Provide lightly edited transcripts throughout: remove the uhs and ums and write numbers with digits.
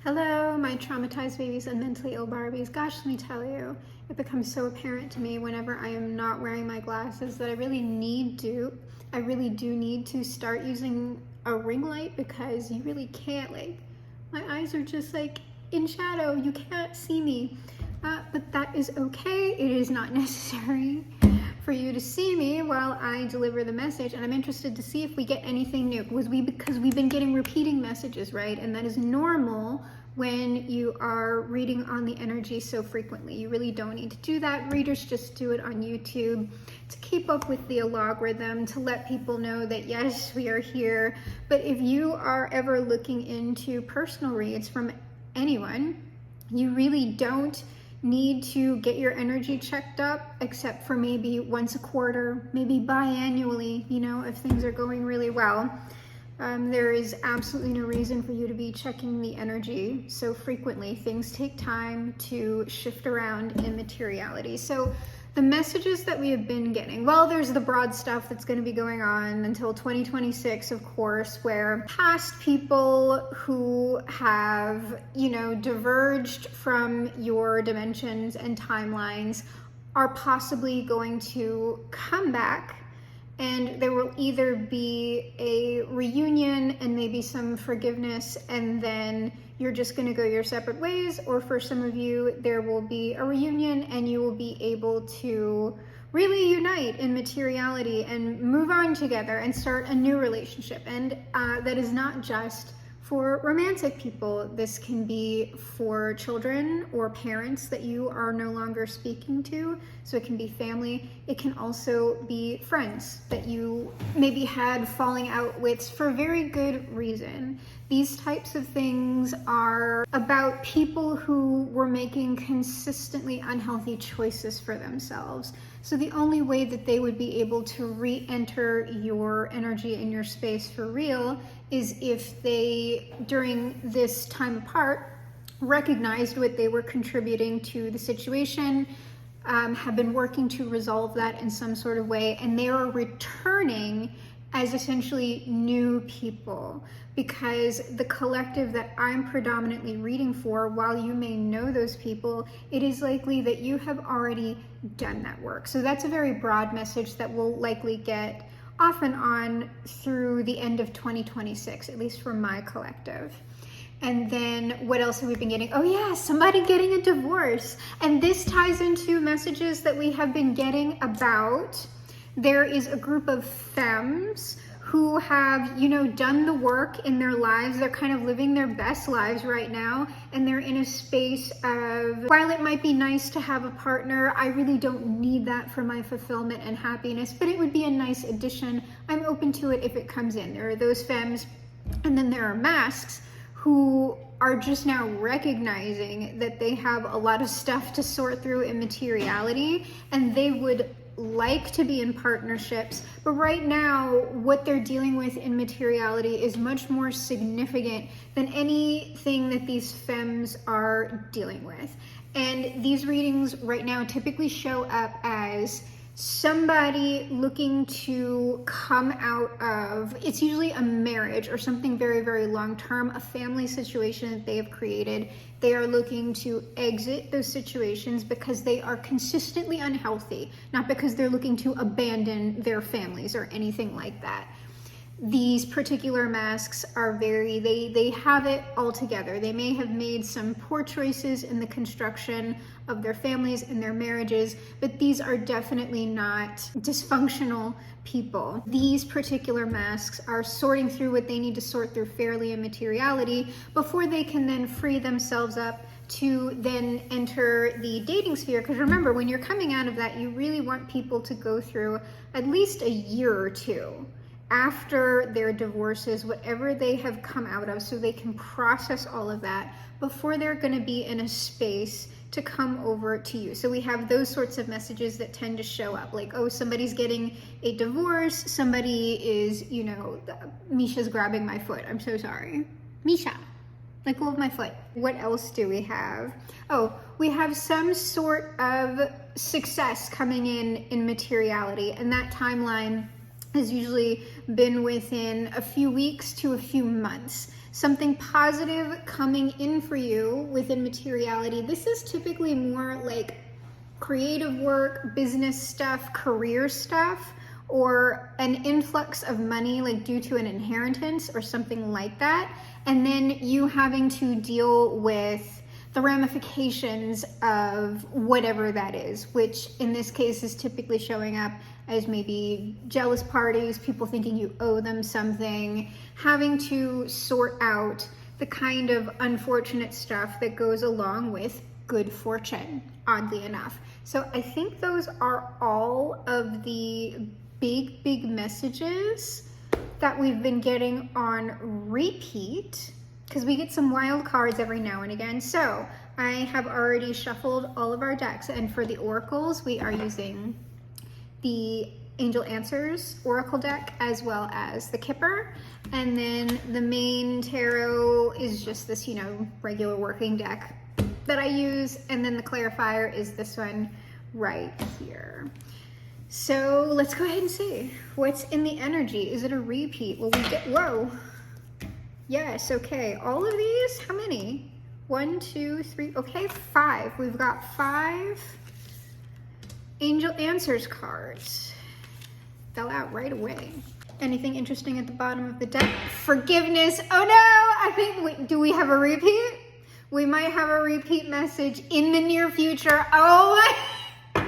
Hello, my traumatized babies and mentally ill Barbies. Gosh, let me tell you, it becomes so apparent to me whenever I am not wearing my glasses that I really do need to start using a ring light because you really can't, my eyes are just in shadow. You can't see me. But that is okay. It is not necessary for you to see me while I deliver the message, and I'm interested to see if we get anything new because we've been getting repeating messages, right? And that is normal when you are reading on the energy so frequently. You really don't need to do that. Readers just do it on YouTube to keep up with the algorithm, to let people know that yes, we are here. But if you are ever looking into personal reads from anyone, you really don't need to get your energy checked up, except for maybe once a quarter, maybe biannually, if things are going really well. There is absolutely no reason for you to be checking the energy so frequently. Things take time to shift around in materiality. So the messages that we have been getting, well, there's the broad stuff that's going to be going on until 2026, of course, where past people who have, diverged from your dimensions and timelines are possibly going to come back. And there will either be a reunion and maybe some forgiveness, and then you're just going to go your separate ways, or for some of you, there will be a reunion and you will be able to really unite in materiality and move on together and start a new relationship. And that is not just for romantic people. This can be for children or parents that you are no longer speaking to. So it can be family. It can also be friends that you maybe had falling out with for very good reason. These types of things are about people who were making consistently unhealthy choices for themselves. So the only way that they would be able to re-enter your energy and your space for real is if they, during this time apart, recognized what they were contributing to the situation, have been working to resolve that in some sort of way, and they are returning as essentially new people. Because the collective that I'm predominantly reading for, while you may know those people, it is likely that you have already done that work. So that's a very broad message that will likely get off and on through the end of 2026, at least for my collective. And then what else have we been getting? Oh yeah, somebody getting a divorce. And this ties into messages that we have been getting about. There is a group of femmes who have, done the work in their lives. They're kind of living their best lives right now. And they're in a space of, while it might be nice to have a partner, I really don't need that for my fulfillment and happiness, but it would be a nice addition. I'm open to it if it comes in. There are those femmes. And then there are masks who are just now recognizing that they have a lot of stuff to sort through in materiality, and they would like to be in partnerships, but right now what they're dealing with in materiality is much more significant than anything that these femmes are dealing with. And these readings right now typically show up as somebody looking to come out of, it's usually a marriage or something very, very long-term, a family situation that they have created. They are looking to exit those situations because they are consistently unhealthy, not because they're looking to abandon their families or anything like that. These particular masks are they have it all together. They may have made some poor choices in the construction of their families and their marriages, but these are definitely not dysfunctional people. These particular masks are sorting through what they need to sort through fairly in materiality before they can then free themselves up to then enter the dating sphere. Because remember, when you're coming out of that, you really want people to go through at least a year or two after their divorces, whatever they have come out of, so they can process all of that before they're going to be in a space to come over to you. So we have those sorts of messages that tend to show up, like, oh, somebody's getting a divorce, somebody is, Misha's grabbing my foot, I'm so sorry. Misha, let go of my foot. What else do we have? Oh, we have some sort of success coming in materiality, and that timeline has usually been within a few weeks to a few months. something positive coming in for you within materiality. This is typically more like creative work, business stuff, career stuff, or an influx of money like due to an inheritance or something like that. And then you having to deal with the ramifications of whatever that is, which in this case is typically showing up as maybe jealous parties, people thinking you owe them something, having to sort out the kind of unfortunate stuff that goes along with good fortune, oddly enough. So I think those are all of the big messages that we've been getting on repeat, because we get some wild cards every now and again. So I have already shuffled all of our decks, and for the oracles, we are using the Angel Answers Oracle deck as well as the Kipper. And then the main tarot is just this, you know, regular working deck that I use. And then the clarifier is this one right here. So let's go ahead and see what's in the energy. Is it a repeat? Will we get, whoa. Yes, okay. All of these, how many? 1, 2, 3, okay, 5. We've got 5 Angel Answers cards. Fell out right away. Anything interesting at the bottom of the deck? Forgiveness. Oh no, I think, do we have a repeat? We might have a repeat message in the near future. Oh my.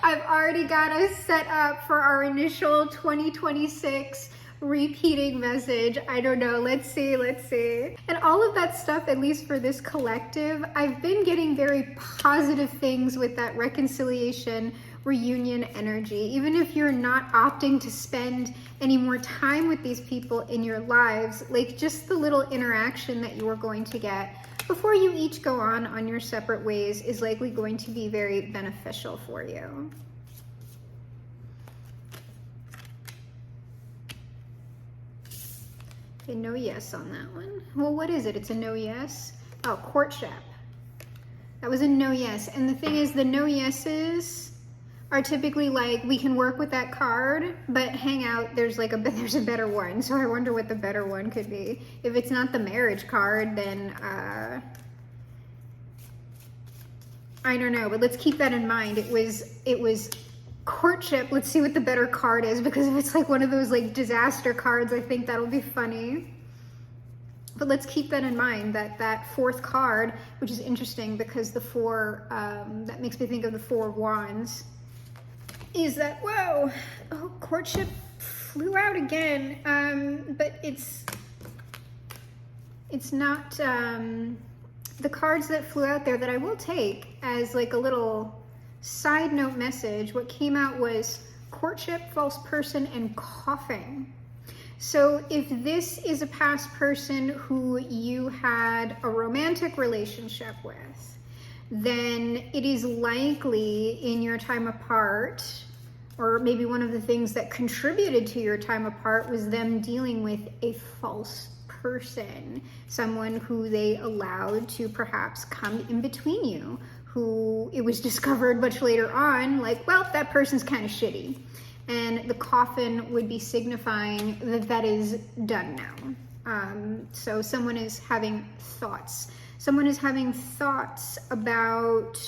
I've already got us set up for our initial 2026 repeating message. I don't know. Let's see. And all of that stuff, at least for this collective, I've been getting very positive things with that reconciliation, reunion energy. Even if you're not opting to spend any more time with these people in your lives, like just the little interaction that you are going to get before you each go on your separate ways is likely going to be very beneficial for you. Okay, no yes on that one. Well, what is it? It's a no yes. Oh, courtship. That was a no yes. And the thing is, the no yeses are typically like, we can work with that card, but hang out, there's a better one. So I wonder what the better one could be. If it's not the marriage card, then I don't know, but let's keep that in mind. It was courtship. Let's see what the better card is, because if it's like one of those like disaster cards, I think that'll be funny. But let's keep that in mind, that fourth card, which is interesting because the 4, that makes me think of the 4 of Wands, is that, whoa, oh, courtship flew out again, but it's not, the cards that flew out there that I will take as like a little side note message, what came out was courtship, false person, and coughing. So if this is a past person who you had a romantic relationship with, then it is likely in your time apart, or maybe one of the things that contributed to your time apart was them dealing with a false person, someone who they allowed to perhaps come in between you, who it was discovered much later on, like, well, that person's kind of shitty. And the coffin would be signifying that that is done now. So someone is having thoughts. Someone is having thoughts about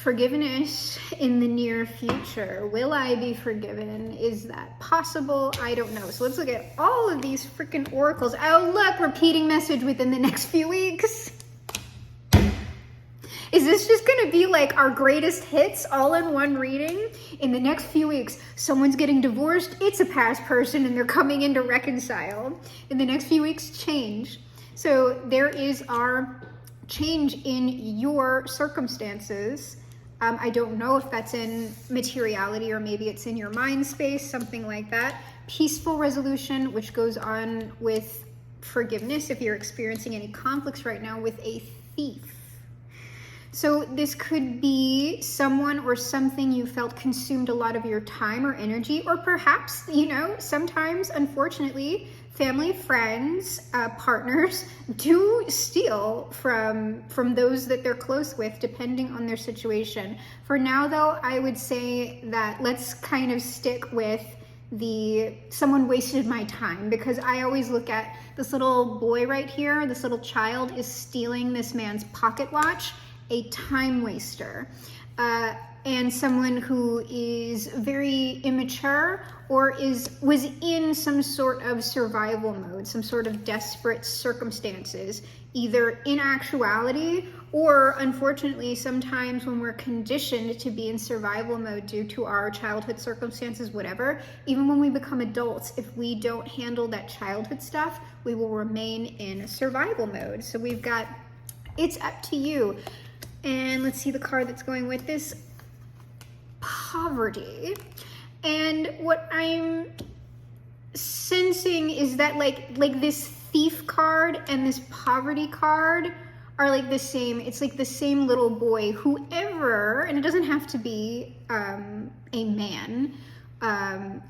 forgiveness in the near future. Will I be forgiven? Is that possible? I don't know. So let's look at all of these freaking oracles. Oh, look, repeating message within the next few weeks. Is this just going to be like our greatest hits all in one reading? In the next few weeks, someone's getting divorced. It's a past person and they're coming in to reconcile. In the next few weeks, change. So there is our change in your circumstances. I don't know if that's in materiality or maybe it's in your mind space, something like that. Peaceful resolution, which goes on with forgiveness if you're experiencing any conflicts right now with a thief. So this could be someone or something you felt consumed a lot of your time or energy, or perhaps, you know, sometimes, unfortunately, family, friends, partners do steal from those that they're close with, depending on their situation. For now, though, I would say that let's kind of stick with someone wasted my time, because I always look at this little boy right here, this little child is stealing this man's pocket watch, a time waster. And someone who is very immature or was in some sort of survival mode, some sort of desperate circumstances, either in actuality or unfortunately sometimes when we're conditioned to be in survival mode due to our childhood circumstances, whatever. Even when we become adults, if we don't handle that childhood stuff, we will remain in survival mode. So we've got, it's up to you. And let's see the card that's going with this. Poverty. And what I'm sensing is that like this thief card and this poverty card are like the same. It's like the same little boy, whoever, and it doesn't have to be a man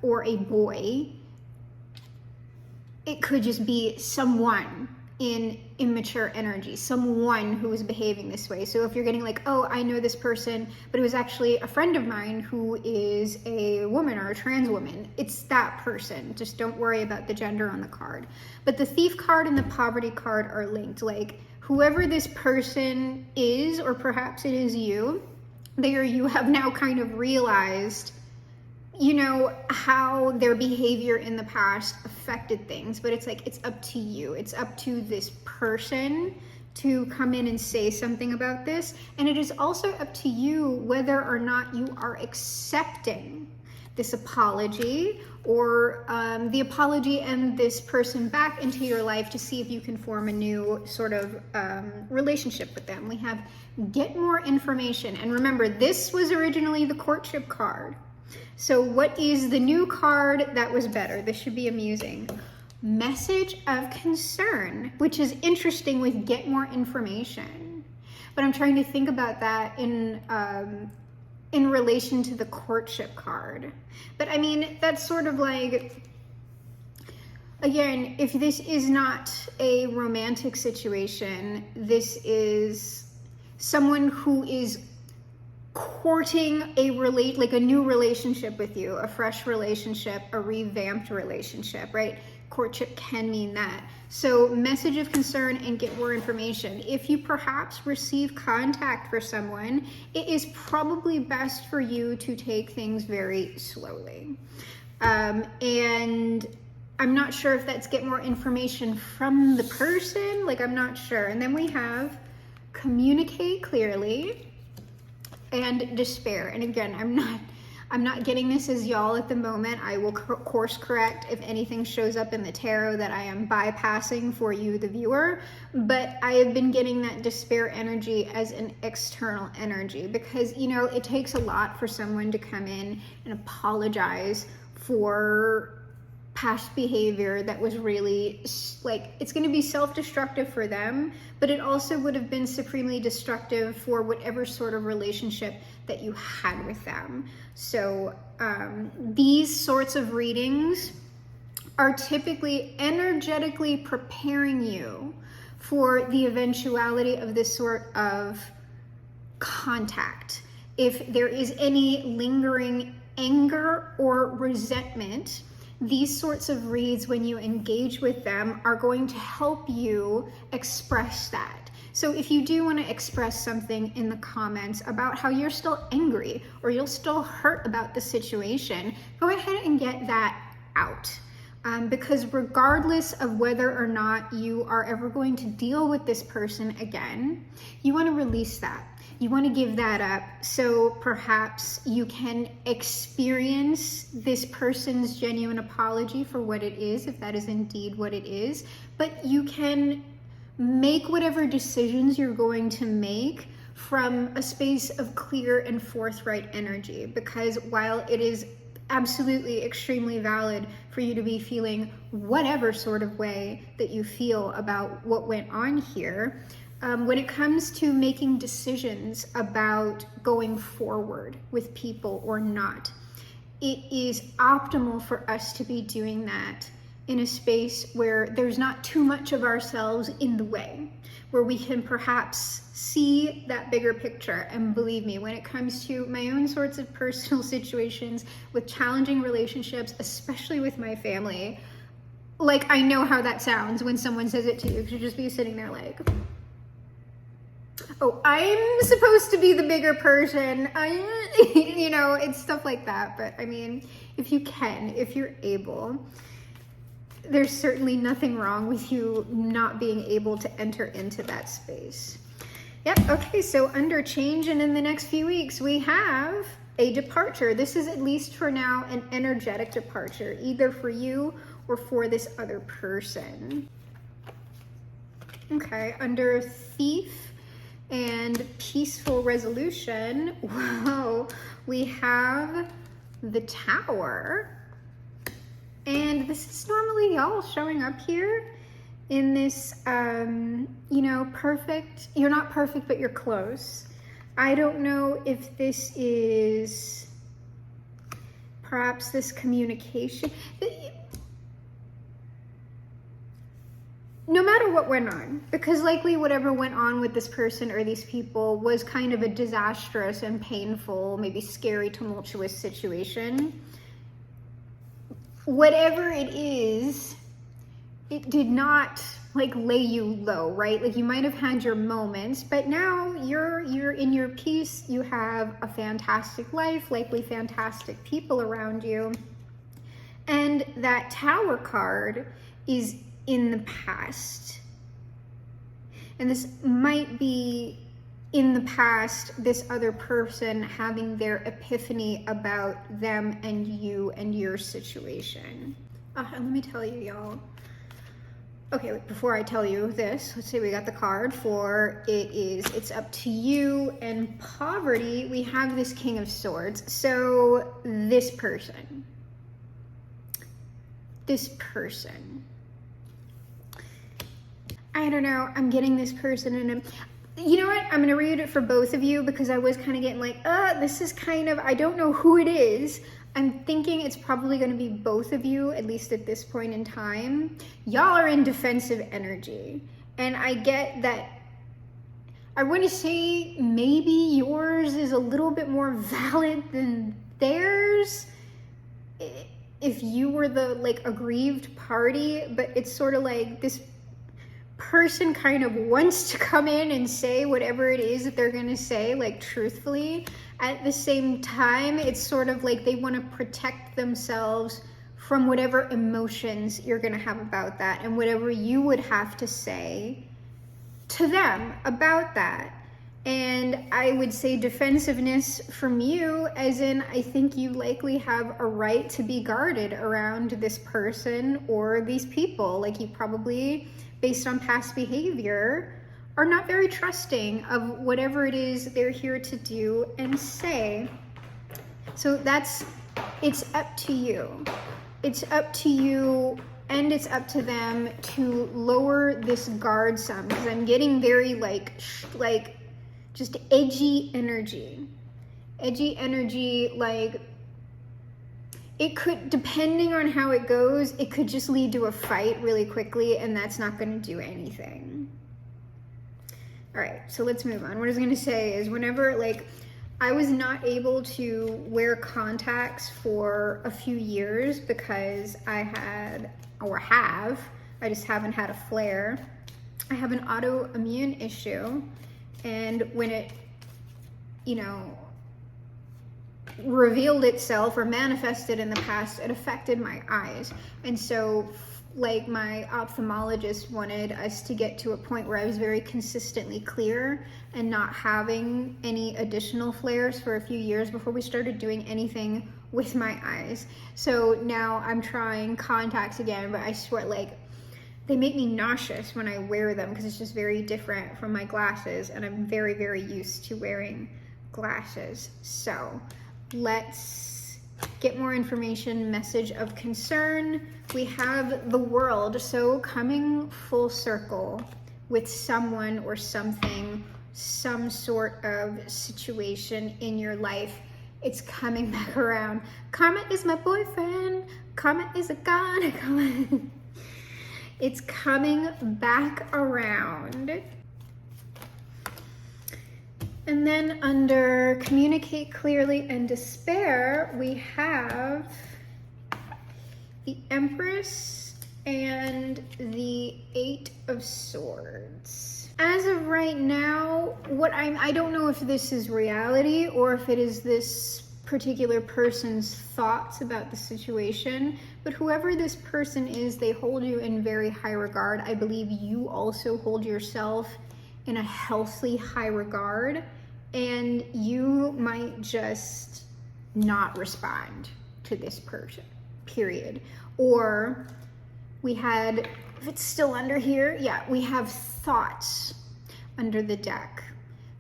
or a boy. It could just be someone in immature energy, someone who is behaving this way. So if you're getting like, oh, I know this person, but it was actually a friend of mine who is a woman or a trans woman, it's that person. Just don't worry about the gender on the card. But the thief card and the poverty card are linked. Like whoever this person is, or perhaps it is you, you have now kind of realized, you know, how their behavior in the past affected things, but it's like, it's up to you. It's up to this person to come in and say something about this. And it is also up to you whether or not you are accepting this apology or the apology and this person back into your life to see if you can form a new sort of relationship with them. We have get more information. And remember, this was originally the courtship card. So what is the new card that was better? This should be amusing. Message of concern, which is interesting with get more information. But I'm trying to think about that in relation to the courtship card. But I mean, that's sort of like, again, if this is not a romantic situation, this is someone who is courting like a new relationship with you, a fresh relationship, a revamped relationship, right? Courtship can mean that. So message of concern and get more information. If you perhaps receive contact for someone, it is probably best for you to take things very slowly. And I'm not sure if that's get more information from the person, like I'm not sure. And then we have communicate clearly and despair. And again, I'm not getting this as y'all at the moment. I will course correct if anything shows up in the tarot that I am bypassing for you, the viewer. But I have been getting that despair energy as an external energy because, you know, it takes a lot for someone to come in and apologize for past behavior that was really like, it's going to be self-destructive for them, but it also would have been supremely destructive for whatever sort of relationship that you had with them. So these sorts of readings are typically energetically preparing you for the eventuality of this sort of contact. If there is any lingering anger or resentment, these sorts of reads, when you engage with them, are going to help you express that. So if you do want to express something in the comments about how you're still angry or you're still hurt about the situation, go ahead and get that out. Because regardless of whether or not you are ever going to deal with this person again, you want to release that. You want to give that up so perhaps you can experience this person's genuine apology for what it is, if that is indeed what it is, but you can make whatever decisions you're going to make from a space of clear and forthright energy. Because while it is absolutely extremely valid for you to be feeling whatever sort of way that you feel about what went on here, when it comes to making decisions about going forward with people or not, it is optimal for us to be doing that in a space where there's not too much of ourselves in the way, where we can perhaps see that bigger picture. And believe me, when it comes to my own sorts of personal situations with challenging relationships, especially with my family, like, I know how that sounds when someone says it to you, because you just be sitting there like, oh, I'm supposed to be the bigger person. You know, it's stuff like that. But I mean, if you can, if you're able, there's certainly nothing wrong with you not being able to enter into that space. Yep, okay, so under change and in the next few weeks, we have a departure. This is, at least for now, an energetic departure, either for you or for this other person. Okay, under thief and peaceful resolution, whoa, we have the Tower. And this is normally y'all showing up here in this, you know, perfect, you're not perfect, but you're close. I don't know if this is perhaps this communication. No matter what went on, because likely whatever went on with this person or these people was kind of a disastrous and painful, maybe scary, tumultuous situation. Whatever it is, it did not like lay you low, right? Like, you might have had your moments, but now you're in your peace. You have a fantastic life, likely fantastic people around you. And that Tower card is in the past. And this might be in the past, this other person having their epiphany about them and you and your situation. And let me tell you, y'all. Okay, before I tell you this, let's say we got the card for it's up to you and poverty. We have this King of Swords. So this person. I don't know, I'm getting this person in a, you know what, I'm gonna read it for both of you, because I was kind of getting like, this is kind of, I don't know who it is. I'm thinking it's probably gonna be both of you, at least at this point in time. Y'all are in defensive energy. And I get that, I wanna say maybe yours is a little bit more valid than theirs, if you were the like aggrieved party, but it's sort of like this person kind of wants to come in and say whatever it is that they're gonna say, like, truthfully. At the same time, it's sort of like they want to protect themselves from whatever emotions you're gonna have about that, and whatever you would have to say to them about that. And I would say defensiveness from you, as in, I think you likely have a right to be guarded around this person or these people. Like, you probably, based on past behavior, are not very trusting of whatever it is they're here to do and say. So it's up to you. It's up to you, and it's up to them to lower this guard some, because I'm getting very like just edgy energy, like, it could, depending on how it goes, it could just lead to a fight really quickly, and that's not going to do anything. All right, so let's move on. What I was going to say is, whenever, like, I was not able to wear contacts for a few years because I had, or have, I just haven't had a flare. I have an autoimmune issue, and when it, you know, revealed itself or manifested in the past, it affected my eyes. And so, like, my ophthalmologist wanted us to get to a point where I was very consistently clear and not having any additional flares for a few years before we started doing anything with my eyes. So now I'm trying contacts again, but I swear, like, they make me nauseous when I wear them, because it's just very different from my glasses, and I'm very, very used to wearing glasses. So let's get more information. Message of concern. We have the World. So coming full circle with someone or something, some sort of situation in your life. It's coming back around. Karma is my boyfriend. Karma is a god. It's coming back around. And then under communicate clearly and despair, we have the Empress and the Eight of Swords. As of right now, I don't know if this is reality or if it is this particular person's thoughts about the situation, but whoever this person is, they hold you in very high regard. I believe you also hold yourself in a healthy high regard, and you might just not respond to this person, period. Or we had, if it's still under here, yeah, we have thoughts under the deck.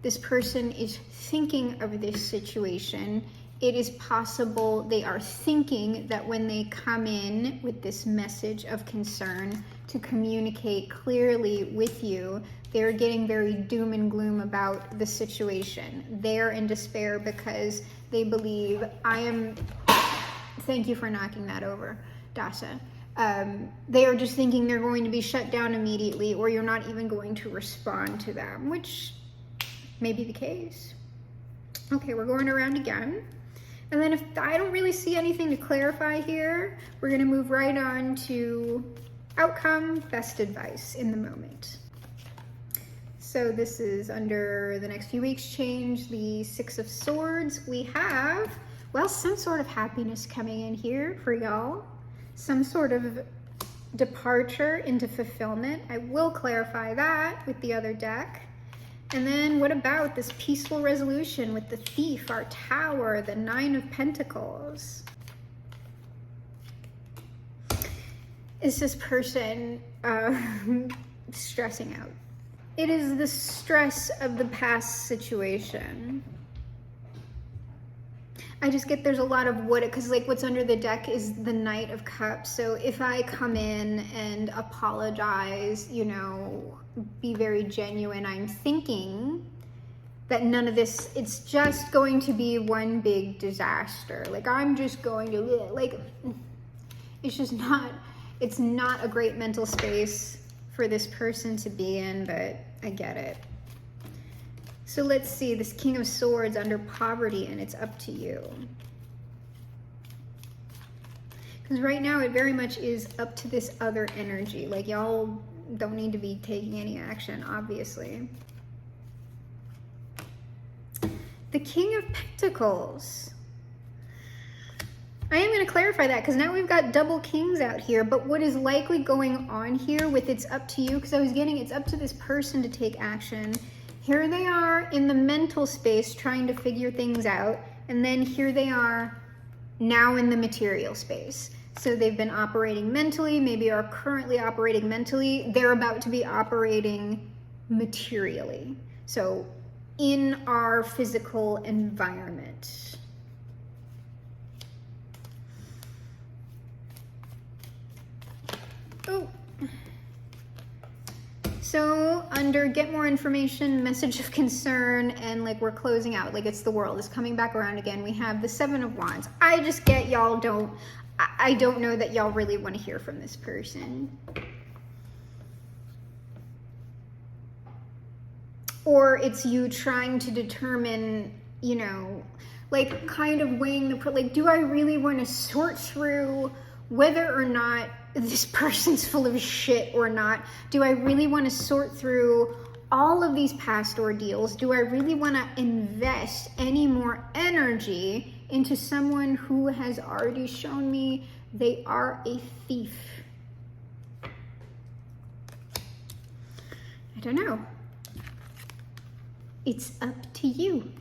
This person is thinking of this situation. It is possible they are thinking that when they come in with this message of concern to communicate clearly with you, they're getting very doom and gloom about the situation. They're in despair because they believe thank you for knocking that over, Dasa. They are just thinking they're going to be shut down immediately, or you're not even going to respond to them, which may be the case. Okay, we're going around again. And then if I don't really see anything to clarify here, we're going to move right on to outcome, best advice in the moment. So this is under the next few weeks change, the Six of Swords. We have, well, some sort of happiness coming in here for y'all. Some sort of departure into fulfillment. I will clarify that with the other deck. And then what about this peaceful resolution with the Thief, our Tower, the Nine of Pentacles? Is this person stressing out? It is the stress of the past situation. I just get there's a lot of because like what's under the deck is the Knight of Cups. So if I come in and apologize, be very genuine, I'm thinking that none of this, it's just going to be one big disaster. Like I'm just going to, it's not a great mental space for this person to be in, but I get it. So let's see, this King of Swords under poverty, and it's up to you. Because right now it very much is up to this other energy. Like y'all don't need to be taking any action, obviously. The King of Pentacles. I am going to clarify that because now we've got double kings out here, but what is likely going on here with it's up to you, because I was getting it's up to this person to take action. Here they are in the mental space trying to figure things out, and then here they are now in the material space. So they've been operating mentally, maybe are currently operating mentally. They're about to be operating materially. So in our physical environment. Oh. So under get more information, message of concern, and like we're closing out, like it's the world is coming back around again. We have the Seven of Wands. I just get y'all I don't know that y'all really want to hear from this person. Or it's you trying to determine, like kind of weighing like, do I really want to sort through whether or not this person's full of shit or not? Do I really want to sort through all of these past ordeals? Do I really want to invest any more energy into someone who has already shown me they are a thief? I don't know. It's up to you.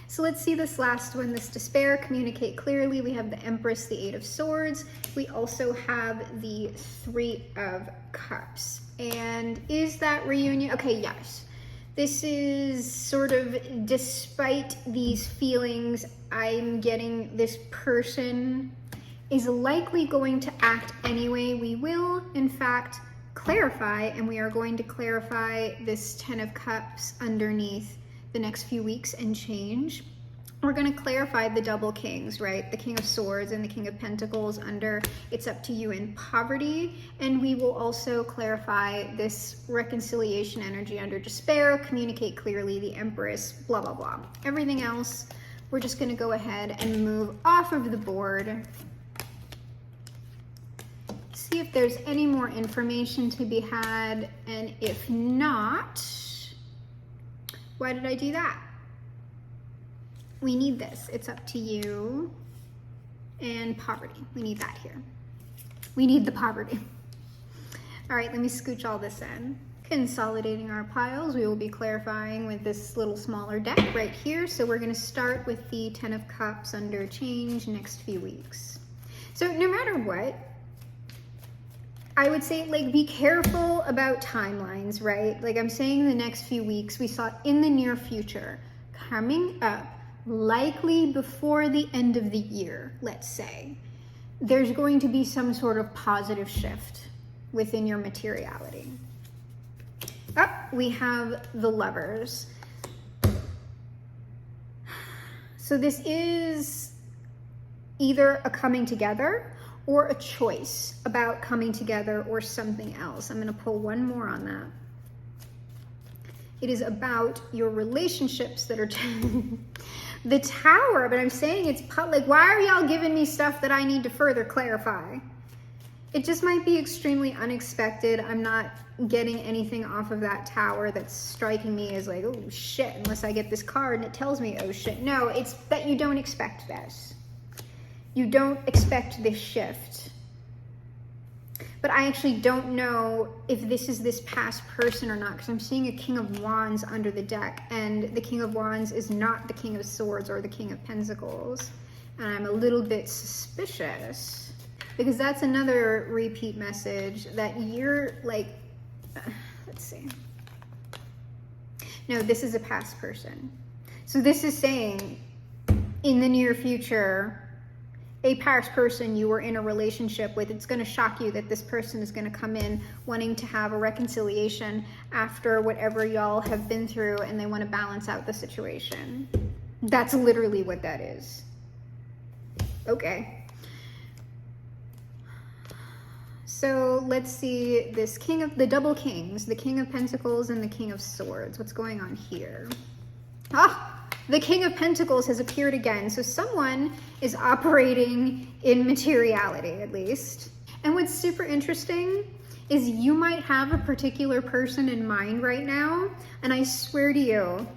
So let's see this last one, this despair, communicate clearly. We have the Empress, the Eight of Swords. We also have the Three of Cups. And is that reunion? Okay, yes. This is sort of, despite these feelings, I'm getting this person is likely going to act anyway. We will, in fact, clarify, and we are going to clarify this Ten of Cups underneath the next few weeks and change. We're going to clarify the double kings, right? The King of Swords and the King of Pentacles under It's Up to You in Poverty. And we will also clarify this reconciliation energy under Despair, Communicate Clearly, the Empress, blah, blah, blah. Everything else, we're just going to go ahead and move off of the board. See if there's any more information to be had. And if not, why did I do that? We need this. It's up to you. And poverty. We need that here. We need the poverty. All right, let me scooch all this in. Consolidating our piles, we will be clarifying with this little smaller deck right here. So we're going to start with the 10 of Cups under change next few weeks. So no matter what, I would say, like, be careful about timelines, right? Like I'm saying, the next few weeks, we saw in the near future, coming up, likely before the end of the year, let's say, there's going to be some sort of positive shift within your materiality. Up, we have the Lovers. So this is either a coming together or a choice about coming together or something else. I'm going to pull one more on that. It is about your relationships that are the Tower, but I'm saying it's like, why are y'all giving me stuff that I need to further clarify? It just might be extremely unexpected. I'm not getting anything off of that Tower that's striking me as like, oh shit, unless I get this card and it tells me, oh shit. No, it's that you don't expect this. You don't expect this shift. But I actually don't know if this is this past person or not, because I'm seeing a King of Wands under the deck, and the King of Wands is not the King of Swords or the King of Pentacles. And I'm a little bit suspicious, because that's another repeat message that you're like, let's see. No, this is a past person. So this is saying in the near future, a past person you were in a relationship with, it's going to shock you that this person is going to come in wanting to have a reconciliation after whatever y'all have been through, and they want to balance out the situation. That's literally what that is. Okay. So let's see this the double kings, the King of Pentacles and the King of Swords. What's going on here? The King of Pentacles has appeared again. So someone is operating in materiality, at least. And what's super interesting is you might have a particular person in mind right now. And I swear to you,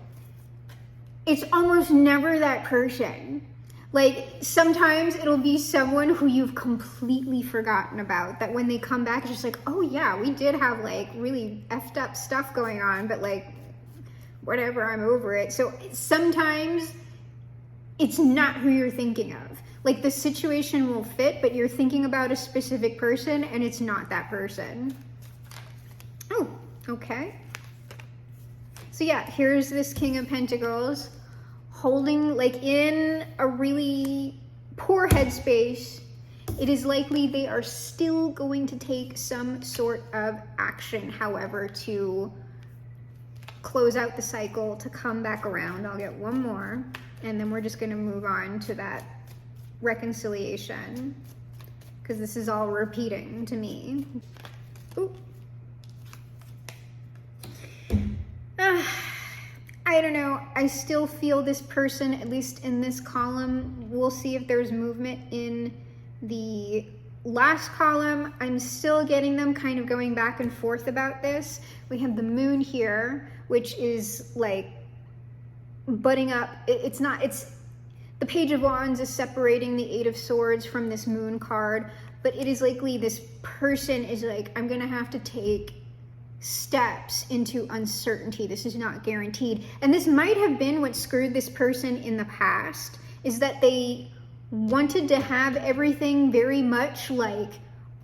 it's almost never that person. Like sometimes it'll be someone who you've completely forgotten about, that when they come back, it's just like, oh yeah, we did have like really effed up stuff going on, but like, whatever, I'm over it. So sometimes it's not who you're thinking of. Like the situation will fit, but you're thinking about a specific person and it's not that person. Oh, okay. So yeah, here's this King of Pentacles holding like in a really poor headspace. It is likely they are still going to take some sort of action, however, to close out the cycle, to come back around. I'll get one more, and then we're just going to move on to that reconciliation, because this is all repeating to me. Ooh. I don't know. I still feel this person, at least in this column. We'll see if there's movement in the last column. I'm still getting them kind of going back and forth about this. We have the Moon here, which is like butting up. It's the Page of Wands is separating the Eight of Swords from this Moon card, but it is likely this person is like, I'm gonna have to take steps into uncertainty. This is not guaranteed. And this might have been what screwed this person in the past, is that they wanted to have everything very much like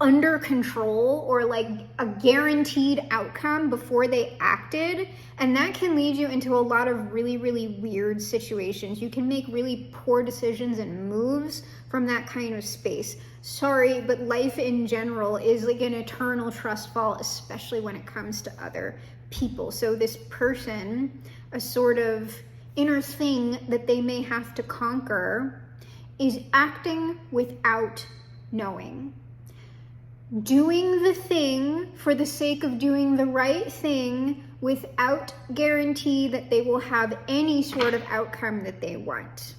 under control or like a guaranteed outcome before they acted. And that can lead you into a lot of really, really weird situations. You can make really poor decisions and moves from that kind of space. sorry, but life in general is like an eternal trust fall, especially when it comes to other people. So this person, a sort of inner thing that they may have to conquer, is acting without knowing. Doing the thing for the sake of doing the right thing without guarantee that they will have any sort of outcome that they want.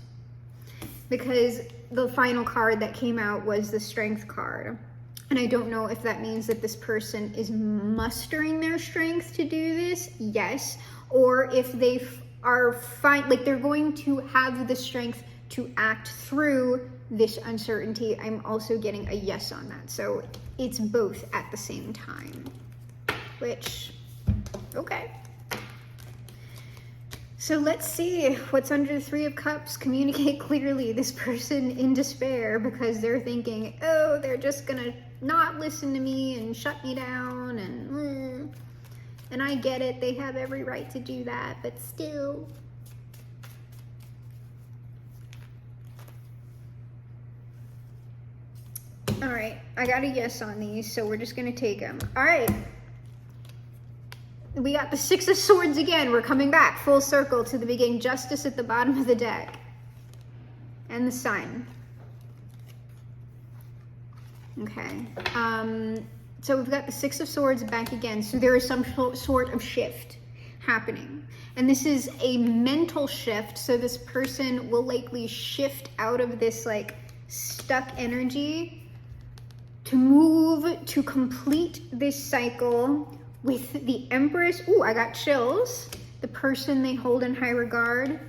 Because the final card that came out was the Strength card. And I don't know if that means that this person is mustering their strength to do this, yes, or if they are fine, like they're going to have the strength to act through this uncertainty. I'm also getting a yes on that. So it's both at the same time, which, okay. So let's see what's under the Three of Cups. Communicate clearly. This person in despair because they're thinking, oh, they're just gonna not listen to me and shut me down, and I get it, they have every right to do that, but still. All right, I got a yes on these, so we're just gonna take them. All right. We got the Six of Swords again. We're coming back full circle to the beginning. Justice at the bottom of the deck. And the Sun. Okay. So we've got the Six of Swords back again. So there is some sort of shift happening. And this is a mental shift. So this person will likely shift out of this like stuck energy to move to complete this cycle with the Empress. Ooh, I got chills. The person they hold in high regard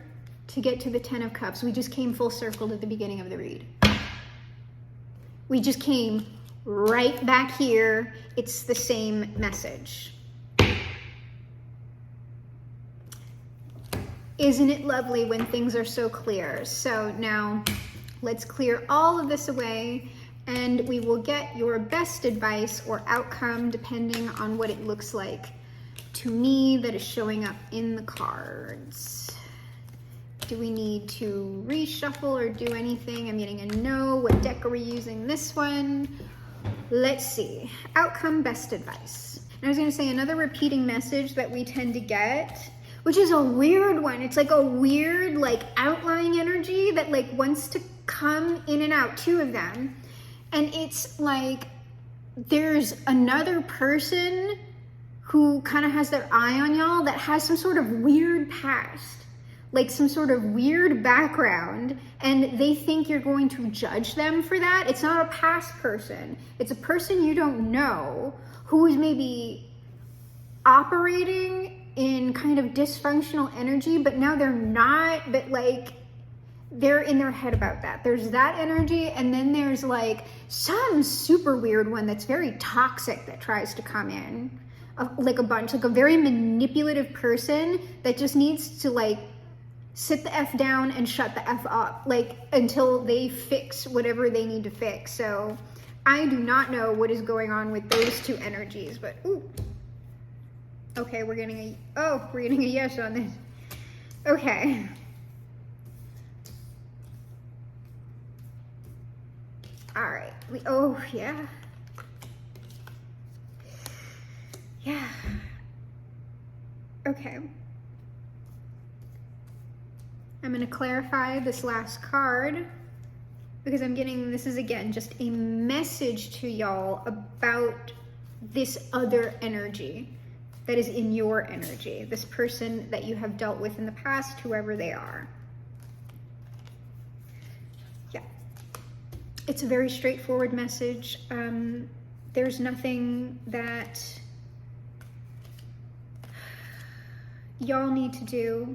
to get to the Ten of Cups. We just came full circle at the beginning of the read. We just came right back here. It's the same message. Isn't it lovely when things are so clear? So now let's clear all of this away, and we will get your best advice or outcome depending on what it looks like to me that is showing up in the cards. Do we need to reshuffle or do anything? I'm getting a no. What deck are we using this one? Let's see. Outcome, best advice. And I was going to say another repeating message that we tend to get, which is a weird one. It's like a weird like outlying energy that like wants to come in and out, two of them. And it's like there's another person who kind of has their eye on y'all that has some sort of weird past, like some sort of weird background, and they think you're going to judge them for that. It's not a past person. It's a person you don't know who is maybe operating in kind of dysfunctional energy, but now they're not, but like they're in their head about that. There's that energy, and then there's like some super weird one that's very toxic that tries to come in, like a bunch, like a very manipulative person that just needs to like sit the F down and shut the F up, like until they fix whatever they need to fix. So I do not know what is going on with those two energies, but ooh. Okay, we're getting a yes on this. Okay. All right. Oh, yeah. Yeah. Okay. I'm going to clarify this last card because I'm getting, this is again just a message to y'all about this other energy that is in your energy, this person that you have dealt with in the past, whoever they are. Yeah. It's a very straightforward message. There's nothing that y'all need to do.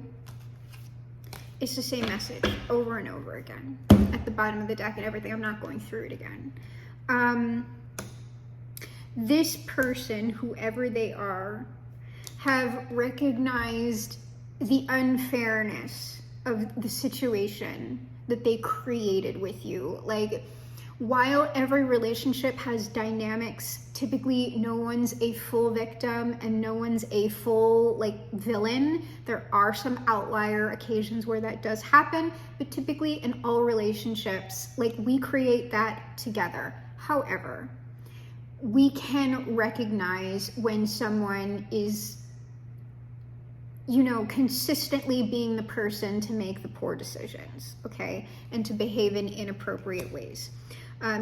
It's the same message over and over again at the bottom of the deck and everything. I'm not going through it again. This person, whoever they are, have recognized the unfairness of the situation that they created with you. Like, While every relationship has dynamics, typically no one's a full victim and no one's a full like villain. There are some outlier occasions where that does happen, but typically in all relationships, like we create that together. However, we can recognize when someone is, you know, consistently being the person to make the poor decisions, okay, and to behave in inappropriate ways.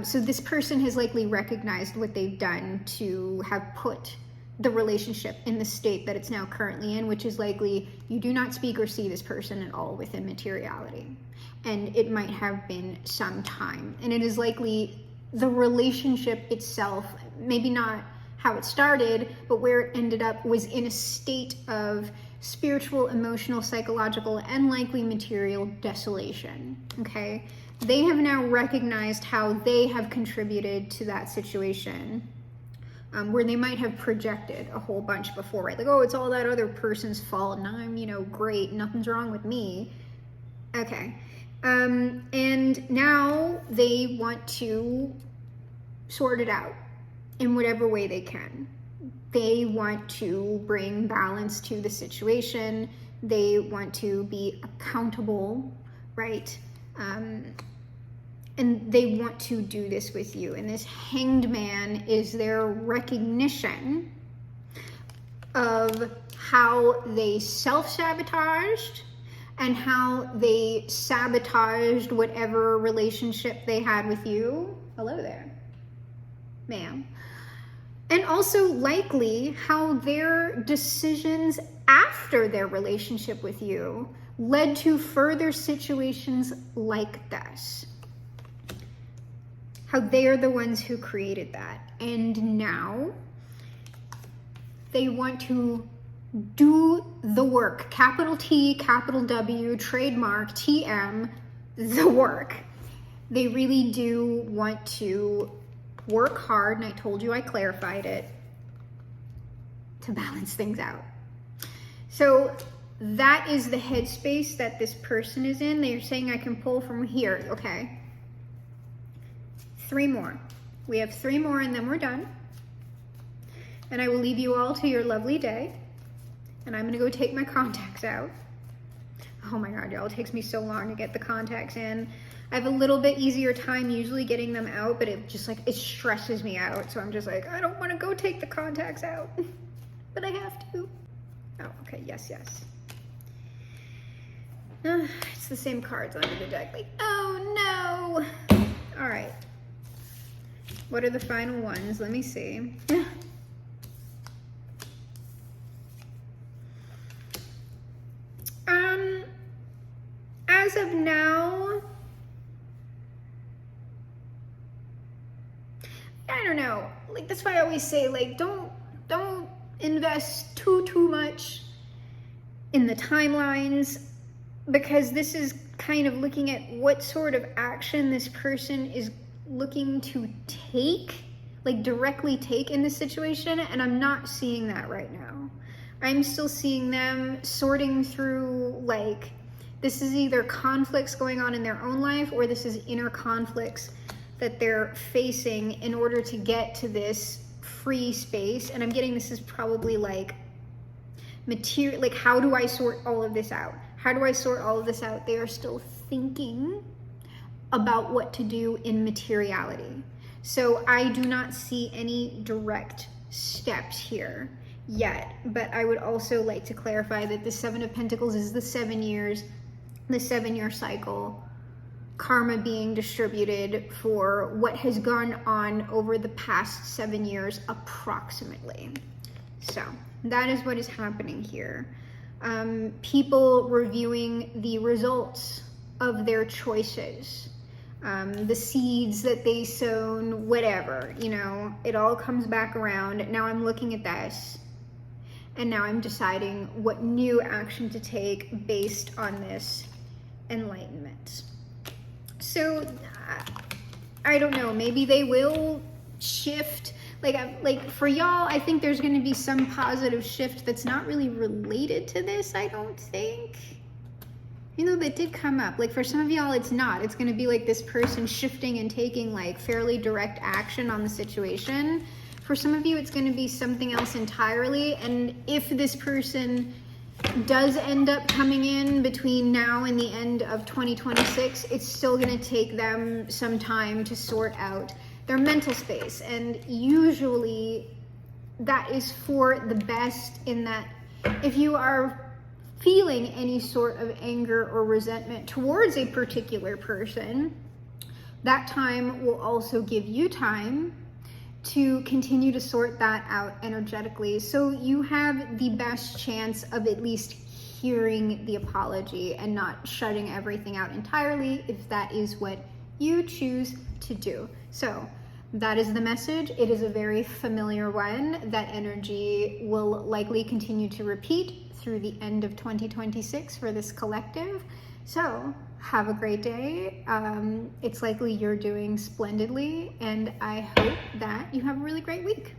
So this person has likely recognized what they've done to have put the relationship in the state that it's now currently in, which is likely you do not speak or see this person at all within materiality. And it might have been some time. And it is likely the relationship itself, maybe not how it started, but where it ended up was in a state of spiritual, emotional, psychological, and likely material desolation, okay? They have now recognized how they have contributed to that situation, where they might have projected a whole bunch before, right? Like, oh, it's all that other person's fault, and I'm, you know, great, nothing's wrong with me. Okay. And now they want to sort it out in whatever way they can. They want to bring balance to the situation. They want to be accountable, right? And they want to do this with you. And this Hanged Man is their recognition of how they self-sabotaged and how they sabotaged whatever relationship they had with you. Hello there, ma'am. And also likely how their decisions after their relationship with you led to further situations like this. How they are the ones who created that. And now they want to do the work. Capital T, capital W, trademark, TM, the work. They really do want to work hard, and I told you I clarified it, to balance things out. So that is the headspace that this person is in. They're saying I can pull from here. Okay. 3 more. We have 3 more and then we're done. And I will leave you all to your lovely day. And I'm gonna go take my contacts out. Oh my God, y'all, it takes me so long to get the contacts in. I have a little bit easier time usually getting them out, but it just like, it stresses me out. So I'm just like, I don't wanna go take the contacts out, but I have to. Oh, okay, yes. It's the same cards under the deck. Like, oh no. All right. What are the final ones? Let me see. As of now, I don't know. Like, that's why I always say, like, don't invest too much in the timelines, because this is kind of looking at what sort of action this person is looking to take, like directly take in this situation, and I'm not seeing that right now. I'm still seeing them sorting through, like, this is either conflicts going on in their own life, or this is inner conflicts that they're facing in order to get to this free space. And I'm getting this is probably like material, like, how do I sort all of this out? How do I sort all of this out? They are still thinking about what to do in materiality. So I do not see any direct steps here yet, but I would also like to clarify that the 7 of Pentacles is the 7 years, the 7-year cycle, karma being distributed for what has gone on over the past 7 years approximately. So that is what is happening here. People reviewing the results of their choices, the seeds that they sown, whatever, you know, it all comes back around. Now I'm looking at this, and now I'm deciding what new action to take based on this enlightenment. So I don't know, maybe they will shift. Like for y'all, I think there's going to be some positive shift that's not really related to this, I don't think. You know, that did come up. Like for some of y'all, it's not. It's going to be like this person shifting and taking like fairly direct action on the situation. For some of you, it's going to be something else entirely. And if this person does end up coming in between now and the end of 2026, it's still going to take them some time to sort out their mental space. And usually that is for the best, in that if you are feeling any sort of anger or resentment towards a particular person, that time will also give you time to continue to sort that out energetically. So you have the best chance of at least hearing the apology and not shutting everything out entirely, if that is what you choose to do. So that is the message. It is a very familiar one. That energy will likely continue to repeat through the end of 2026 for this collective. So have a great day. It's likely you're doing splendidly, and I hope that you have a really great week.